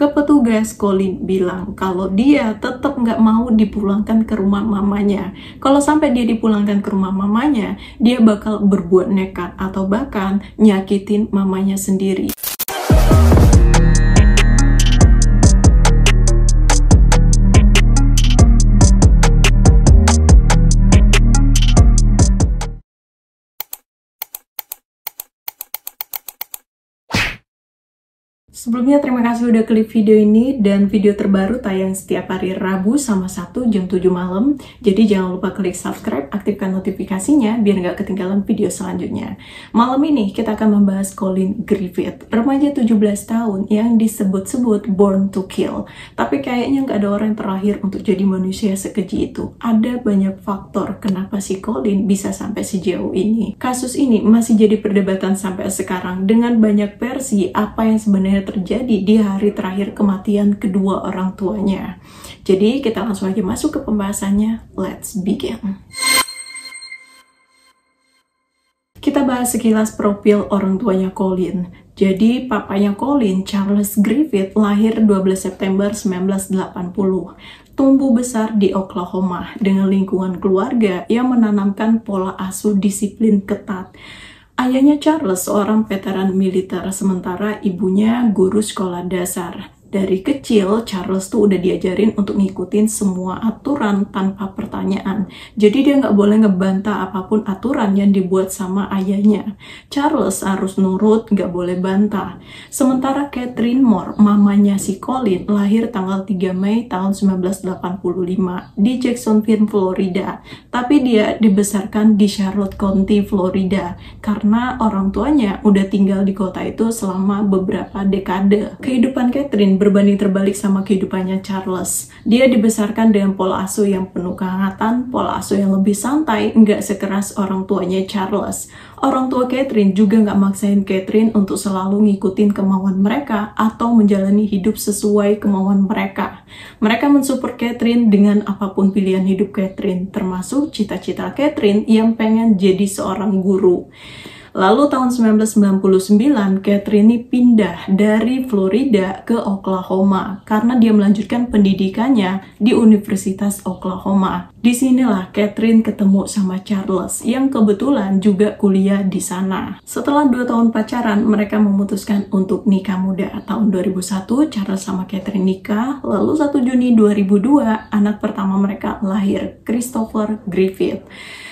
ke petugas, Colin bilang kalau dia tetap nggak mau dipulangkan ke rumah mamanya. Kalau sampai dia dipulangkan ke rumah mamanya, dia bakal berbuat nekat atau bahkan nyakitin mamanya sendiri. Sebelumnya terima kasih udah klik video ini, dan video terbaru tayang setiap hari Rabu sama Sabtu jam 7 malam. Jadi jangan lupa klik subscribe, aktifkan notifikasinya biar nggak ketinggalan video selanjutnya. Malam ini kita akan membahas Colin Griffith, remaja 17 tahun yang disebut-sebut born to kill. Tapi kayaknya nggak ada orang yang terlahir untuk jadi manusia sekeji itu. Ada banyak faktor kenapa si Colin bisa sampai sejauh ini. Kasus ini masih jadi perdebatan sampai sekarang dengan banyak versi apa yang sebenarnya terjadi di hari terakhir kematian kedua orang tuanya. Jadi kita langsung aja masuk ke pembahasannya. Let's begin. Kita bahas sekilas profil orang tuanya Colin. Jadi papanya Colin, Charles Griffith, lahir 12 September 1980. Tumbuh besar di Oklahoma dengan lingkungan keluarga yang menanamkan pola asuh disiplin ketat. Ayahnya Charles seorang veteran militer, sementara ibunya guru sekolah dasar. Dari kecil, Charles tuh udah diajarin untuk ngikutin semua aturan tanpa pertanyaan. Jadi dia nggak boleh ngebantah apapun aturan yang dibuat sama ayahnya. Charles harus nurut, nggak boleh bantah. Sementara Catherine Moore, mamanya si Colin, lahir tanggal 3 Mei tahun 1985 di Jacksonville, Florida. Tapi dia dibesarkan di Charlotte County, Florida, karena orang tuanya udah tinggal di kota itu selama beberapa dekade. Kehidupan Catherine berbanding terbalik sama kehidupannya Charles. Dia dibesarkan dengan pola asuh yang penuh kehangatan, pola asuh yang lebih santai, nggak sekeras orang tuanya Charles. Orang tua Catherine juga nggak maksain Catherine untuk selalu ngikutin kemauan mereka atau menjalani hidup sesuai kemauan mereka. Mereka mensupport Catherine dengan apapun pilihan hidup Catherine, termasuk cita-cita Catherine yang pengen jadi seorang guru. Lalu tahun 1999, Catherine ini pindah dari Florida ke Oklahoma karena dia melanjutkan pendidikannya di Universitas Oklahoma. Disinilah Catherine ketemu sama Charles yang kebetulan juga kuliah di sana. Setelah 2 tahun pacaran, mereka memutuskan untuk nikah muda. Tahun 2001, Charles sama Catherine nikah. Lalu 1 Juni 2002, anak pertama mereka lahir, Christopher Griffith.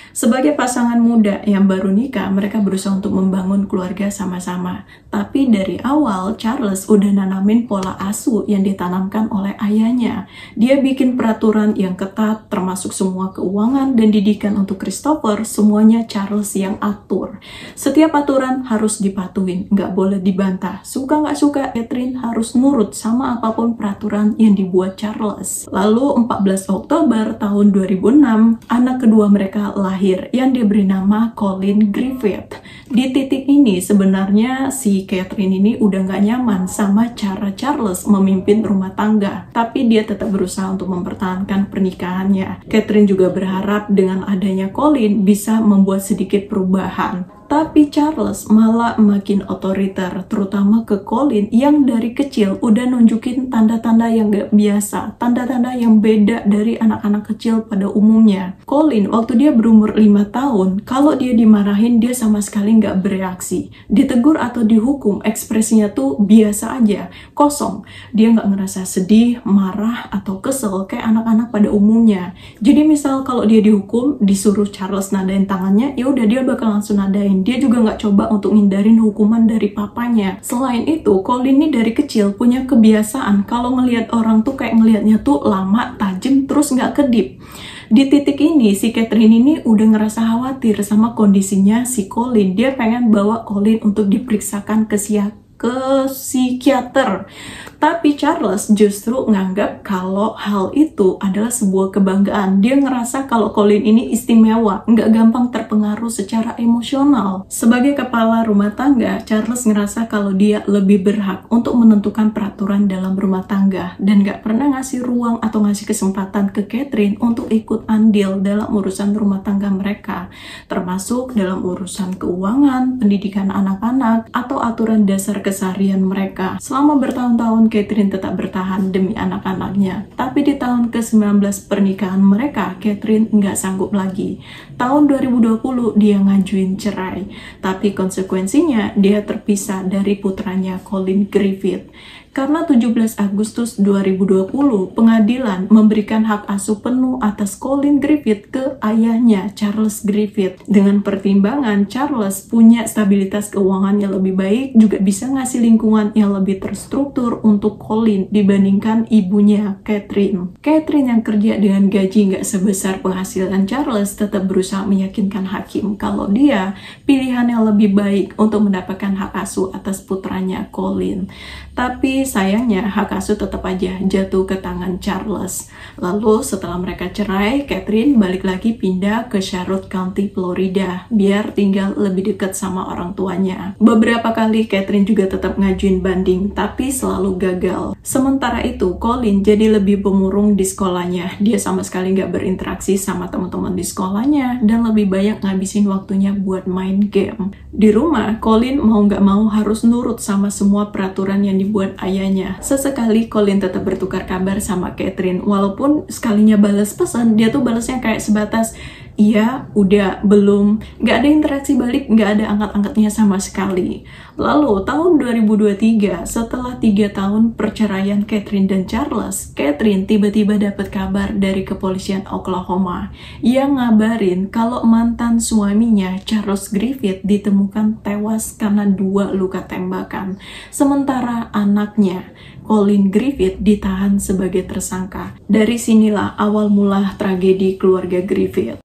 Sebagai pasangan muda yang baru nikah, mereka berusaha untuk membangun keluarga sama-sama. Tapi dari awal, Charles udah nanamin pola asuh yang ditanamkan oleh ayahnya. Dia bikin peraturan yang ketat, termasuk semua keuangan dan didikan untuk Christopher, semuanya Charles yang atur. Setiap aturan harus dipatuhin, nggak boleh dibantah. Suka nggak suka, Catherine harus nurut sama apapun peraturan yang dibuat Charles. Lalu 14 Oktober tahun 2006, anak kedua mereka lahir yang diberi nama Colin Griffith. Di titik ini sebenarnya si Catherine ini udah nggak nyaman sama cara Charles memimpin rumah tangga, tapi dia tetap berusaha untuk mempertahankan pernikahannya. Catherine juga berharap dengan adanya Colin bisa membuat sedikit perubahan. Tapi Charles malah makin otoriter, terutama ke Colin yang dari kecil udah nunjukin tanda-tanda yang gak biasa, tanda-tanda yang beda dari anak-anak kecil pada umumnya. Colin waktu dia berumur 5 tahun, kalau dia dimarahin dia sama sekali gak bereaksi. Ditegur atau dihukum, ekspresinya tuh biasa aja, kosong. Dia gak ngerasa sedih, marah, atau kesel kayak anak-anak pada umumnya. Jadi misal kalau dia dihukum, disuruh Charles nadain tangannya, ya udah dia bakal langsung nadain. Dia juga nggak coba untuk ngindarin hukuman dari papanya. Selain itu, Colin ini dari kecil punya kebiasaan kalau ngelihat orang tuh kayak ngelihatnya tuh lama, tajam, terus nggak kedip. Di titik ini, si Catherine ini udah ngerasa khawatir sama kondisinya si Colin. Dia pengen bawa Colin untuk diperiksakan ke psikiater. Tapi Charles justru nganggap kalau hal itu adalah sebuah kebanggaan. Dia ngerasa kalau Colin ini istimewa, nggak gampang terpengaruh secara emosional. Sebagai kepala rumah tangga, Charles ngerasa kalau dia lebih berhak untuk menentukan peraturan dalam rumah tangga dan nggak pernah ngasih ruang atau ngasih kesempatan ke Catherine untuk ikut andil dalam urusan rumah tangga mereka, termasuk dalam urusan keuangan, pendidikan anak-anak, atau aturan dasar keseharian mereka. Selama bertahun-tahun namun Catherine tetap bertahan demi anak-anaknya. Tapi di tahun ke-19 pernikahan mereka, Catherine nggak sanggup lagi. Tahun 2020 dia ngajuin cerai, tapi konsekuensinya dia terpisah dari putranya Colin Griffith. Karena 17 Agustus 2020, pengadilan memberikan hak asuh penuh atas Colin Griffith ke ayahnya, Charles Griffith. Dengan pertimbangan Charles punya stabilitas keuangan yang lebih baik, juga bisa ngasih lingkungan yang lebih terstruktur untuk Colin dibandingkan ibunya, Catherine. Catherine yang kerja dengan gaji nggak sebesar penghasilan Charles tetap berusaha meyakinkan hakim kalau dia pilihan yang lebih baik untuk mendapatkan hak asuh atas putranya Colin. Tapi sayangnya hak asuh tetap aja jatuh ke tangan Charles. Lalu setelah mereka cerai, Catherine balik lagi pindah ke Charlotte County, Florida, biar tinggal lebih dekat sama orang tuanya. Beberapa kali Catherine juga tetap ngajuin banding, tapi selalu gagal. Sementara itu, Colin jadi lebih pemurung di sekolahnya. Dia sama sekali nggak berinteraksi sama teman-teman di sekolahnya, dan lebih banyak ngabisin waktunya buat main game. Di rumah, Colin mau nggak mau harus nurut sama semua peraturan yang dibuat ayahnya. Sesekali Colin tetap bertukar kabar sama Catherine, walaupun sekalinya balas pesan, dia tuh balasnya kayak sebatas iya, udah, belum, nggak ada interaksi balik, nggak ada angkat-angkatnya sama sekali. Lalu tahun 2023, setelah 3 tahun perceraian Catherine dan Charles, Catherine tiba-tiba dapat kabar dari kepolisian Oklahoma yang ngabarin kalau mantan suaminya Charles Griffith ditemukan tewas karena 2 luka tembakan. Sementara anaknya Colin Griffith ditahan sebagai tersangka. Dari sinilah awal mula tragedi keluarga Griffith.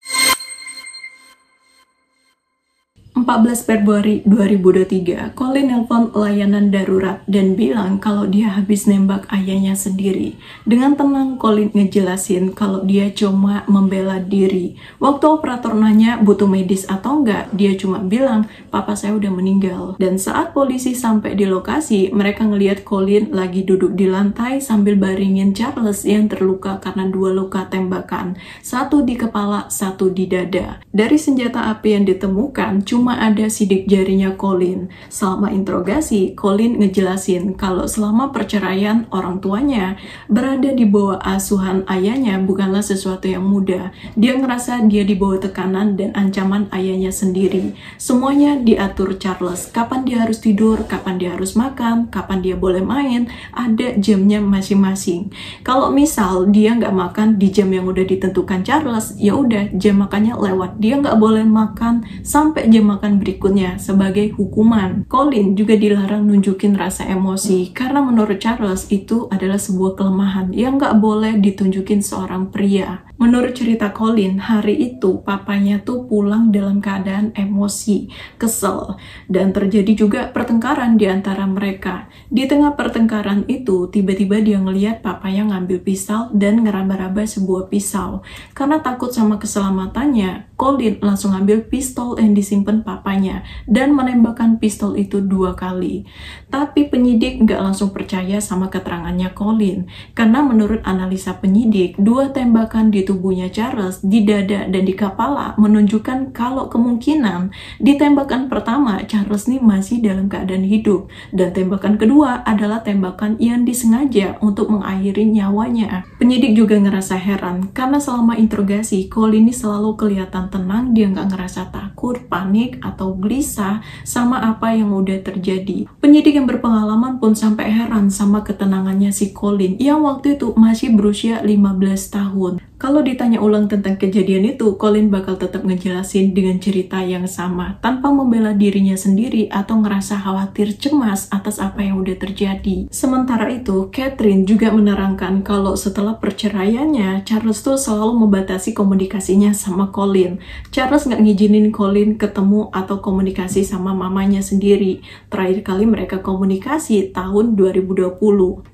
14 Februari 2023, Colin nelpon layanan darurat dan bilang kalau dia habis nembak ayahnya sendiri. Dengan tenang, Colin ngejelasin kalau dia cuma membela diri. Waktu operator nanya butuh medis atau enggak, dia cuma bilang, papa saya udah meninggal. Dan saat polisi sampai di lokasi, mereka ngelihat Colin lagi duduk di lantai sambil baringin Charles yang terluka karena 2 luka tembakan. 1 di kepala, 1 di dada. Dari senjata api yang ditemukan, cuma ada sidik jarinya Colin. Selama interogasi, Colin ngejelasin kalau selama perceraian orang tuanya berada di bawah asuhan ayahnya bukanlah sesuatu yang mudah. Dia ngerasa dia di bawah tekanan dan ancaman ayahnya sendiri. Semuanya diatur Charles. Kapan dia harus tidur, kapan dia harus makan, kapan dia boleh main, ada jamnya masing-masing. Kalau misal dia nggak makan di jam yang udah ditentukan Charles, ya udah jam makannya lewat. Dia nggak boleh makan sampai jam makan berikutnya sebagai hukuman. Colin juga dilarang nunjukin rasa emosi karena menurut Charles itu adalah sebuah kelemahan yang nggak boleh ditunjukin seorang pria. Menurut cerita Colin, hari itu papanya tuh pulang dalam keadaan emosi, kesel, dan terjadi juga pertengkaran di antara mereka. Di tengah pertengkaran itu, tiba-tiba dia ngeliat papanya ngambil pisau dan ngeraba-raba sebuah pisau. Karena takut sama keselamatannya, Colin langsung ambil pistol yang disimpan papanya dan menembakkan pistol itu 2 kali. Tapi penyidik nggak langsung percaya sama keterangannya Colin, karena menurut analisa penyidik, 2 tembakan di tubuhnya Charles di dada dan di kepala menunjukkan kalau kemungkinan di tembakan pertama Charles nih masih dalam keadaan hidup, dan tembakan kedua adalah tembakan yang disengaja untuk mengakhiri nyawanya. Penyidik juga ngerasa heran karena selama interogasi Colin ini selalu kelihatan tenang, dia nggak ngerasa takut, panik, atau gelisah sama apa yang udah terjadi. Penyidik yang berpengalaman pun sampai heran sama ketenangannya si Colin yang waktu itu masih berusia 15 tahun. Kalau ditanya ulang tentang kejadian itu, Colin bakal tetap ngejelasin dengan cerita yang sama, tanpa membela dirinya sendiri atau ngerasa khawatir cemas atas apa yang udah terjadi. Sementara itu, Catherine juga menerangkan kalau setelah perceraiannya, Charles tuh selalu membatasi komunikasinya sama Colin. Charles nggak ngizinin Colin ketemu atau komunikasi sama mamanya sendiri. Terakhir kali mereka komunikasi tahun 2020.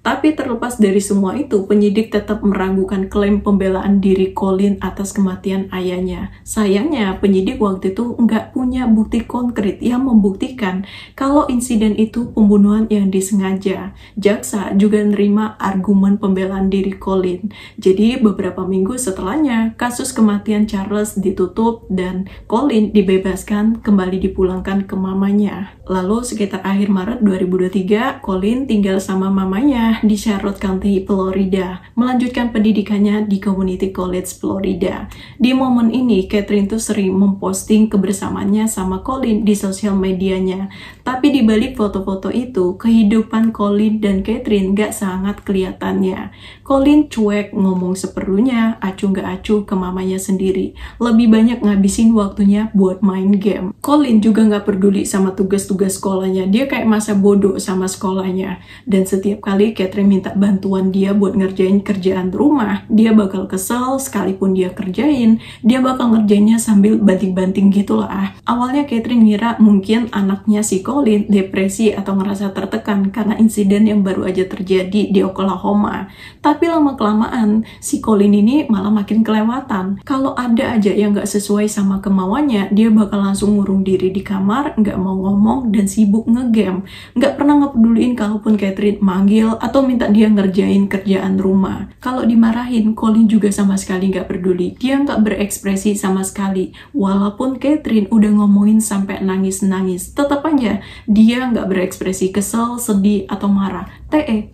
Tapi terlepas dari semua itu, penyidik tetap meragukan klaim pembelaan pembelaan diri Colin atas kematian ayahnya. Sayangnya, penyidik waktu itu nggak punya bukti konkret yang membuktikan kalau insiden itu pembunuhan yang disengaja. Jaksa juga nerima argumen pembelaan diri Colin. Jadi, beberapa minggu setelahnya, kasus kematian Charles ditutup dan Colin dibebaskan kembali dipulangkan ke mamanya. Lalu, sekitar akhir Maret 2023, Colin tinggal sama mamanya di Charlotte County, Florida, melanjutkan pendidikannya di Community College, Florida. Di momen ini, Catherine tuh sering memposting kebersamaannya sama Colin di sosial medianya. Tapi di balik foto-foto itu, kehidupan Colin dan Catherine gak sangat kelihatannya. Colin cuek, ngomong seperlunya, acuh gak acuh ke mamanya sendiri. Lebih banyak ngabisin waktunya buat main game. Colin juga gak peduli sama tugas-tugas sekolahnya. Dia kayak masa bodoh sama sekolahnya. Dan setiap kali Catherine minta bantuan dia buat ngerjain kerjaan rumah, dia bakal kesel. Sekalipun dia kerjain, dia bakal ngerjainnya sambil banting-banting gitu lah. Awalnya Catherine ngira mungkin anaknya si Colin depresi atau ngerasa tertekan karena insiden yang baru aja terjadi di Oklahoma. Tapi lama-kelamaan, si Colin ini malah makin kelewatan. Kalau ada aja yang gak sesuai sama kemauannya, dia bakal langsung ngurung diri di kamar, gak mau ngomong, dan sibuk ngegame. Gak pernah ngepeduliin kalaupun Catherine manggil atau minta dia ngerjain kerjaan rumah. Kalau dimarahin, Colin juga sama sekali gak peduli. Dia gak berekspresi sama sekali. Walaupun Catherine udah ngomongin sampai nangis-nangis, tetap aja dia gak berekspresi kesel, sedih, atau marah.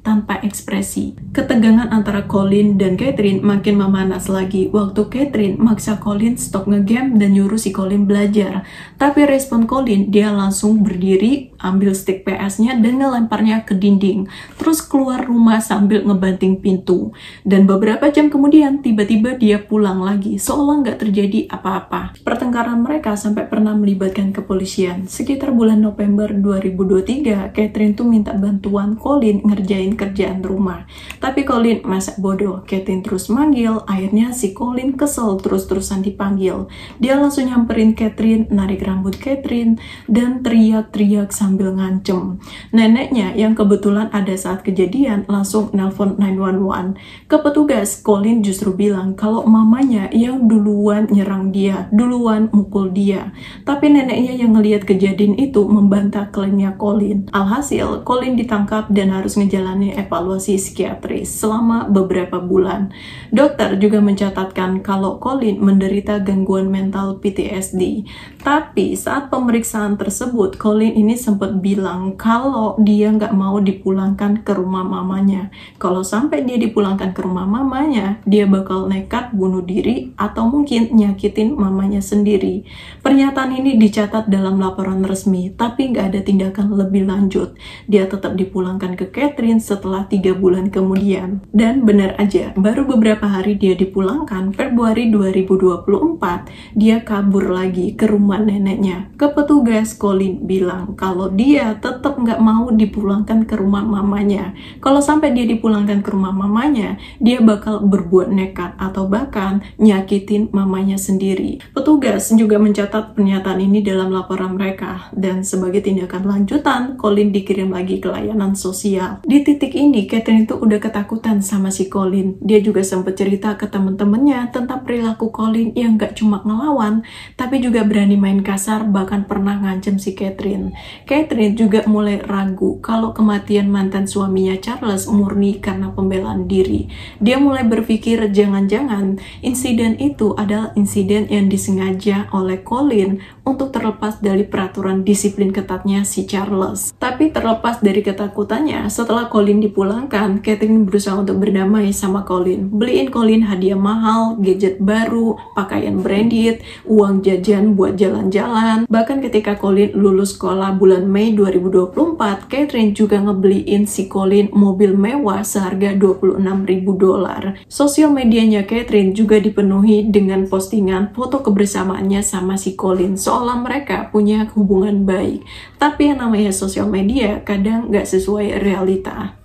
Tanpa ekspresi. Ketegangan antara Colin dan Catherine makin memanas lagi waktu Catherine maksa Colin stop ngegame dan nyuruh si Colin belajar. Tapi respon Colin, dia langsung berdiri, ambil stick PS-nya dan ngelemparnya ke dinding. Terus keluar rumah sambil ngebanting pintu. Dan beberapa jam kemudian, tiba-tiba dia pulang lagi, seolah nggak terjadi apa-apa. Pertengkaran mereka sampai pernah melibatkan kepolisian. Sekitar bulan November 2023, Catherine tuh minta bantuan Colin ngerjain kerjaan rumah. Tapi Colin masa bodoh. Catherine terus manggil, akhirnya si Colin kesel terus-terusan dipanggil. Dia langsung nyamperin Catherine, narik rambut Catherine, dan teriak-teriak sambil ngancem. Neneknya yang kebetulan ada saat kejadian langsung nelpon 911. Ke petugas, Colin justru bilang kalau mamanya yang duluan nyerang dia, duluan mukul dia. Tapi neneknya yang ngelihat kejadian itu membantah klaimnya Colin. Alhasil, Colin ditangkap dan harus menjalani evaluasi psikiatris selama beberapa bulan. Dokter juga mencatatkan kalau Colin menderita gangguan mental PTSD. Tapi saat pemeriksaan tersebut, Colin ini sempat bilang kalau dia nggak mau dipulangkan ke rumah mamanya. Kalau sampai dia dipulangkan ke rumah mamanya, dia bakal nekat bunuh diri atau mungkin nyakitin mamanya sendiri. Pernyataan ini dicatat dalam laporan resmi, tapi nggak ada tindakan lebih lanjut. Dia tetap dipulangkan ke Catherine setelah 3 bulan kemudian. Dan benar aja, baru beberapa hari dia dipulangkan, Februari 2024, dia kabur lagi ke rumah neneknya. Ke petugas, Colin bilang kalau dia tetap nggak mau dipulangkan ke rumah mamanya. Kalau sampai dia dipulangkan ke rumah mamanya, dia bakal berbuat nekat atau bahkan nyakitin mamanya sendiri. Petugas juga mencatat pernyataan ini dalam laporan mereka. Dan sebagai tindakan lanjutan, Colin dikirim lagi ke layanan sosial. Di titik ini, Catherine itu udah ketakutan sama si Colin. Dia juga sempat cerita ke temen-temennya tentang perilaku Colin yang gak cuma ngelawan, tapi juga berani main kasar, bahkan pernah ngancem si Catherine. Catherine juga mulai ragu kalau kematian mantan suaminya Charles murni karena pembelaan diri. Dia mulai berpikir jangan-jangan insiden itu adalah insiden yang disengaja oleh Colin untuk terlepas dari peraturan disiplin ketatnya si Charles. Tapi terlepas dari ketakutannya, setelah Colin dipulangkan, Catherine berusaha untuk berdamai sama Colin. Beliin Colin hadiah mahal, gadget baru, pakaian branded, uang jajan buat jalan-jalan. Bahkan ketika Colin lulus sekolah bulan Mei 2024, Catherine juga ngebeliin si Colin mobil mewah seharga $26.000. Sosial medianya Catherine juga dipenuhi dengan postingan foto kebersamaannya sama si Colin, seolah mereka punya hubungan baik. Tapi yang namanya sosial media kadang nggak sesuai realita.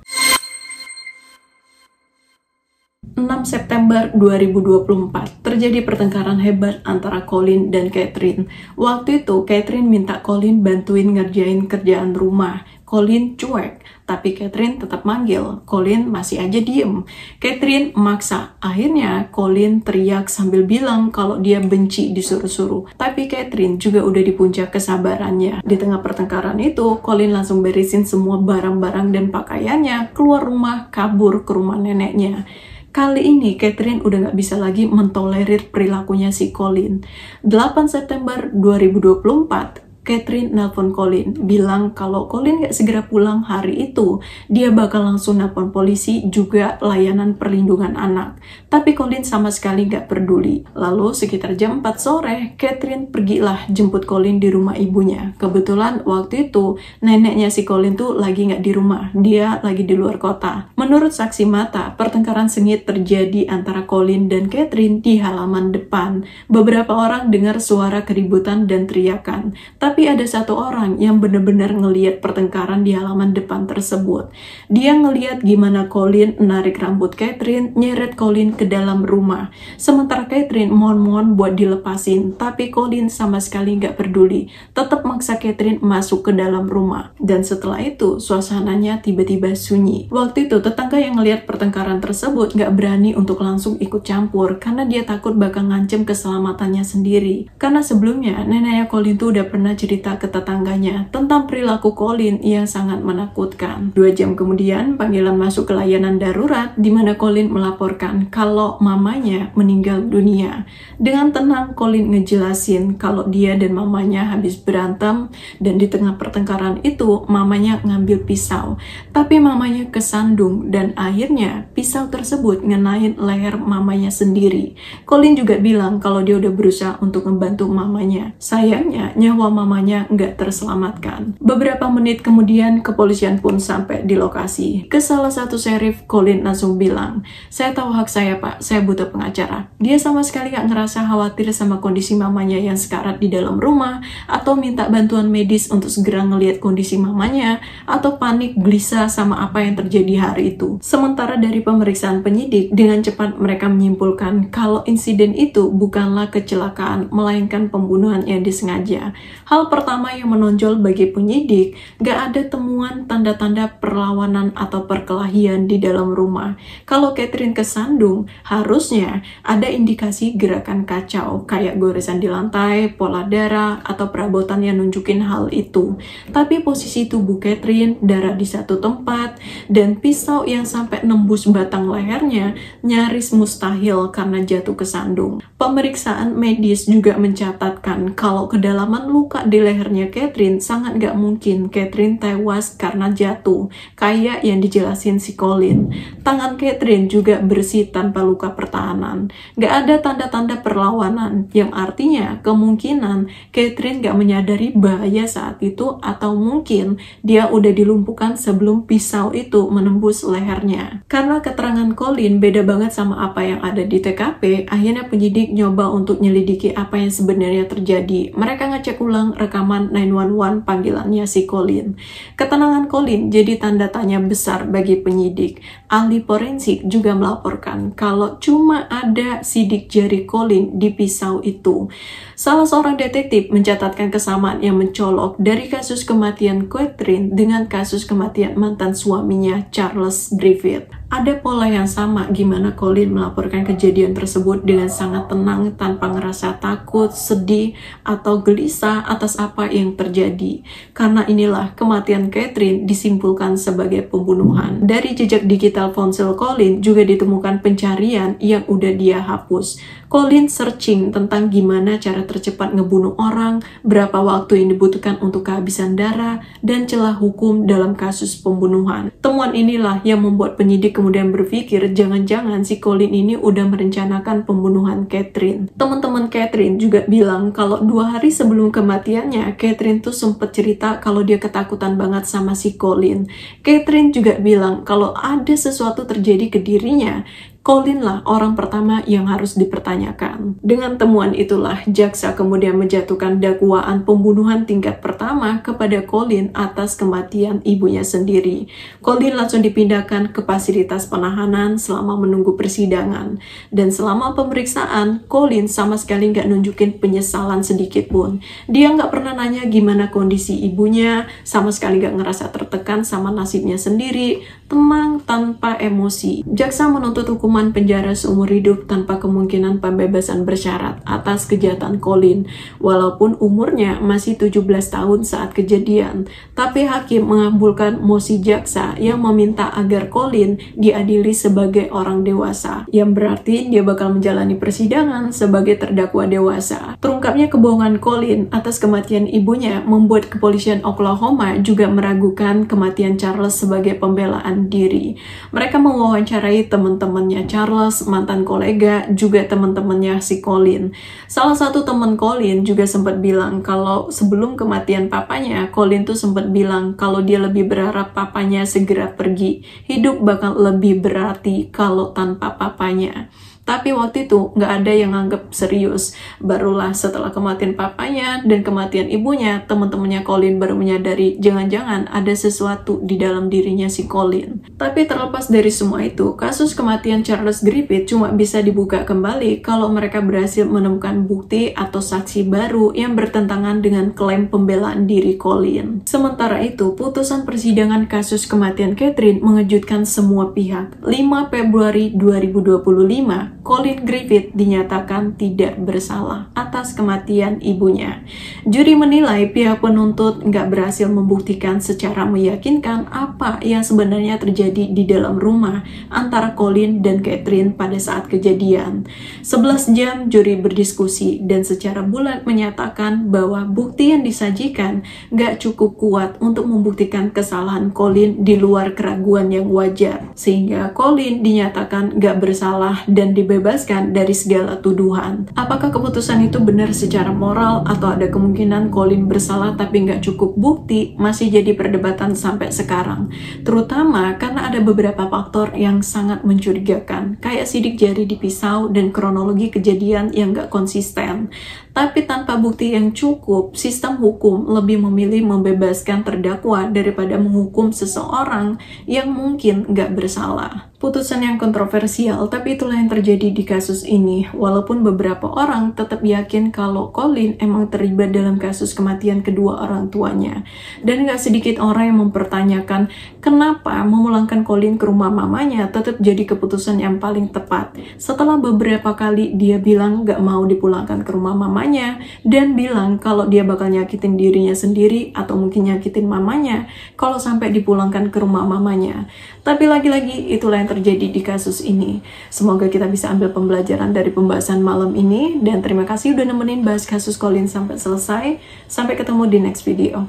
6 September 2024, terjadi pertengkaran hebat antara Colin dan Catherine. Waktu itu, Catherine minta Colin bantuin ngerjain kerjaan rumah. Colin cuek, tapi Catherine tetap manggil. Colin masih aja diem. Catherine maksa. Akhirnya Colin teriak sambil bilang kalau dia benci disuruh-suruh. Tapi Catherine juga udah di puncak kesabarannya. Di tengah pertengkaran itu, Colin langsung beresin semua barang-barang dan pakaiannya, keluar rumah, kabur ke rumah neneknya. Kali ini Catherine udah gak bisa lagi mentolerir perilakunya si Colin. 8 September 2024, Catherine nelpon Colin, bilang kalau Colin gak segera pulang hari itu, dia bakal langsung nelpon polisi juga layanan perlindungan anak. Tapi Colin sama sekali gak peduli. Lalu sekitar jam 4 sore, Catherine pergilah jemput Colin di rumah ibunya. Kebetulan waktu itu neneknya si Colin tuh lagi gak di rumah, dia lagi di luar kota. Menurut saksi mata, pertengkaran sengit terjadi antara Colin dan Catherine di halaman depan. Beberapa orang dengar suara keributan dan teriakan. Tapi ada satu orang yang benar-benar ngeliat pertengkaran di halaman depan tersebut. Dia ngeliat gimana Colin menarik rambut Catherine, nyeret Colin ke dalam rumah. Sementara Catherine mohon-mohon buat dilepasin, tapi Colin sama sekali nggak peduli. Tetap maksa Catherine masuk ke dalam rumah. Dan setelah itu, suasananya tiba-tiba sunyi. Waktu itu, tetangga yang ngeliat pertengkaran tersebut nggak berani untuk langsung ikut campur, karena dia takut bakal ngancem keselamatannya sendiri. Karena sebelumnya, neneknya Colin tuh udah pernah cerita ke tetangganya tentang perilaku Colin yang sangat menakutkan. 2 jam kemudian, panggilan masuk ke layanan darurat di mana Colin melaporkan kalau mamanya meninggal dunia. Dengan tenang, Colin ngejelasin kalau dia dan mamanya habis berantem dan di tengah pertengkaran itu mamanya ngambil pisau. Tapi mamanya kesandung dan akhirnya pisau tersebut ngenain leher mamanya sendiri. Colin juga bilang kalau dia udah berusaha untuk membantu mamanya. Sayangnya, nyawa mamanya nggak terselamatkan. Beberapa menit kemudian, kepolisian pun sampai di lokasi. Ke salah satu sheriff, Colin langsung bilang, "Saya tahu hak saya, Pak. Saya butuh pengacara." Dia sama sekali nggak ngerasa khawatir sama kondisi mamanya yang sekarat di dalam rumah, atau minta bantuan medis untuk segera ngelihat kondisi mamanya, atau panik gelisah sama apa yang terjadi hari itu. Sementara dari pemeriksaan penyidik, dengan cepat mereka menyimpulkan kalau insiden itu bukanlah kecelakaan, melainkan pembunuhan yang disengaja. Hal pertama yang menonjol bagi penyidik, gak ada temuan tanda-tanda perlawanan atau perkelahian di dalam rumah. Kalau Catherine kesandung, harusnya ada indikasi gerakan kacau, kayak goresan di lantai, pola darah, atau perabotan yang nunjukin hal itu. Tapi posisi tubuh Catherine, darah di satu tempat, dan pisau yang sampai nembus batang lehernya, nyaris mustahil karena jatuh kesandung. Pemeriksaan medis juga mencatatkan kalau kedalaman luka di lehernya Catherine sangat gak mungkin Catherine tewas karena jatuh, kayak yang dijelasin si Colin. Tangan Catherine juga bersih tanpa luka pertahanan. Gak ada tanda-tanda perlawanan, yang artinya kemungkinan Catherine gak menyadari bahaya saat itu, atau mungkin dia udah dilumpuhkan sebelum pisau itu menembus lehernya. Karena keterangan Colin beda banget sama apa yang ada di TKP, akhirnya penyidik nyoba untuk nyelidiki apa yang sebenarnya terjadi. Mereka ngecek ulang rekaman 911 panggilannya si Colin. Ketenangan Colin jadi tanda tanya besar bagi penyidik. Ahli forensik juga melaporkan kalau cuma ada sidik jari Colin di pisau itu. Salah seorang detektif mencatatkan kesamaan yang mencolok dari kasus kematian Catherine dengan kasus kematian mantan suaminya Charles Griffith. Ada pola yang sama gimana Colin melaporkan kejadian tersebut dengan sangat tenang tanpa ngerasa takut, sedih, atau gelisah atas apa yang terjadi. Karena inilah kematian Catherine disimpulkan sebagai pembunuhan. Dari jejak digital ponsel Colin juga ditemukan pencarian yang udah dia hapus. Colin searching tentang gimana cara tercepat ngebunuh orang, berapa waktu yang dibutuhkan untuk kehabisan darah, dan celah hukum dalam kasus pembunuhan. Temuan inilah yang membuat penyidik kemudian berpikir jangan-jangan si Colin ini udah merencanakan pembunuhan Catherine. Teman-teman Catherine juga bilang kalau 2 hari sebelum kematiannya, Catherine tuh sempet cerita kalau dia ketakutan banget sama si Colin. Catherine juga bilang kalau ada sesuatu terjadi ke dirinya, Colin lah orang pertama yang harus dipertanyakan. Dengan temuan itulah, jaksa kemudian menjatuhkan dakwaan pembunuhan tingkat pertama kepada Colin atas kematian ibunya sendiri. Colin langsung dipindahkan ke fasilitas penahanan selama menunggu persidangan. Dan selama pemeriksaan, Colin sama sekali nggak nunjukin penyesalan sedikit pun. Dia nggak pernah nanya gimana kondisi ibunya, sama sekali nggak ngerasa tertekan sama nasibnya sendiri, tenang tanpa emosi. Jaksa menuntut hukuman penjara seumur hidup tanpa kemungkinan pembebasan bersyarat atas kejahatan Colin, walaupun umurnya masih 17 tahun saat kejadian. Tapi hakim mengabulkan mosi jaksa yang meminta agar Colin diadili sebagai orang dewasa, yang berarti dia bakal menjalani persidangan sebagai terdakwa dewasa. Terungkapnya kebohongan Colin atas kematian ibunya membuat kepolisian Oklahoma juga meragukan kematian Charles sebagai pembelaan diri. Mereka mewawancarai teman-temannya Charles, mantan kolega, juga teman-temannya si Colin. Salah satu teman Colin juga sempat bilang kalau sebelum kematian papanya, Colin tuh sempat bilang kalau dia lebih berharap papanya segera pergi. Hidup bakal lebih berarti kalau tanpa papanya. Tapi waktu itu nggak ada yang anggap serius. Barulah setelah kematian papanya dan kematian ibunya, teman-temannya Colin baru menyadari jangan-jangan ada sesuatu di dalam dirinya si Colin. Tapi terlepas dari semua itu, kasus kematian Charles Griffith cuma bisa dibuka kembali kalau mereka berhasil menemukan bukti atau saksi baru yang bertentangan dengan klaim pembelaan diri Colin. Sementara itu, putusan persidangan kasus kematian Catherine mengejutkan semua pihak. 5 Februari 2025, Colin Griffith dinyatakan tidak bersalah atas kematian ibunya. Juri menilai pihak penuntut nggak berhasil membuktikan secara meyakinkan apa yang sebenarnya terjadi di dalam rumah antara Colin dan Catherine pada saat kejadian. 11 jam juri berdiskusi dan secara bulat menyatakan bahwa bukti yang disajikan nggak cukup kuat untuk membuktikan kesalahan Colin di luar keraguan yang wajar, sehingga Colin dinyatakan nggak bersalah dan dibebaskan dari segala tuduhan. Apakah keputusan itu benar secara moral atau ada kemungkinan Colin bersalah tapi nggak cukup bukti, masih jadi perdebatan sampai sekarang. Terutama karena ada beberapa faktor yang sangat mencurigakan, kayak sidik jari di pisau dan kronologi kejadian yang nggak konsisten. Tapi tanpa bukti yang cukup, sistem hukum lebih memilih membebaskan terdakwa daripada menghukum seseorang yang mungkin nggak bersalah. Putusan yang kontroversial, tapi itulah yang terjadi di kasus ini. Walaupun beberapa orang tetap yakin kalau Colin emang terlibat dalam kasus kematian kedua orang tuanya. Dan nggak sedikit orang yang mempertanyakan kenapa memulangkan Colin ke rumah mamanya tetap jadi keputusan yang paling tepat. Setelah beberapa kali dia bilang nggak mau dipulangkan ke rumah mamanya, dan bilang kalau dia bakal nyakitin dirinya sendiri atau mungkin nyakitin mamanya kalau sampai dipulangkan ke rumah mamanya. Tapi lagi-lagi itulah yang terjadi di kasus ini. Semoga kita bisa ambil pembelajaran dari pembahasan malam ini, dan terima kasih udah nemenin bahas kasus Colin sampai selesai. Sampai ketemu di next video.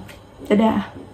Dadah!